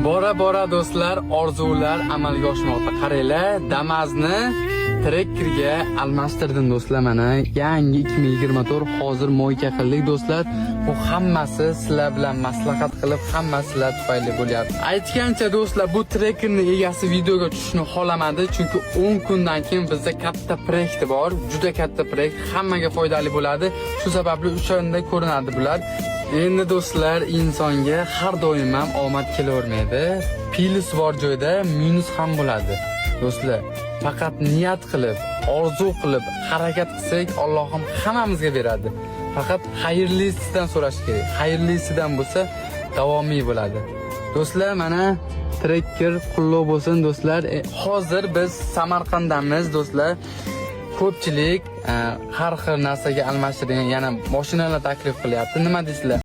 Bora do'stlar, orzular amalga oshmoqda. Qaranglar, Damaz'ni Trekkerga almashtirdim do'stlar. Mana yangi 2024 hozir mo'yka qildik do'stlar. Bu hammasi sizlar bilan maslahat qilib, hammasi sizlar tufayli bo'lyapti. Aytgancha do'stlar, bu Trekkerning egasi videoga tushishni xohlamadi, chunki 10 kundan keyin bizda katta proyekt bor. Juda katta proyekt, hammaga foydali bo'ladi. Shu sababli o'shanda ko'rinadi bular. Endi do'stlar, insonga har doim ham omad kelavermaydi. Plus bor joyda minus ham bo'ladi. Do'stlar, faqat niyat qilib, orzu qilib, harakat qilsak, Allohim hammamizga beradi. Faqat xayrlisidan so'rash kerak. Xayrlisidan bo'lsa, davomiy bo'ladi. Do'stlar, mana Trekker qullov bo'lsin do'stlar. Hozir biz Samarqanddamiz do'stlar. Ko'pchilik har xil narsaga almashtirgan, yana mashinalar taklif qilyapti. Nima deysizlar?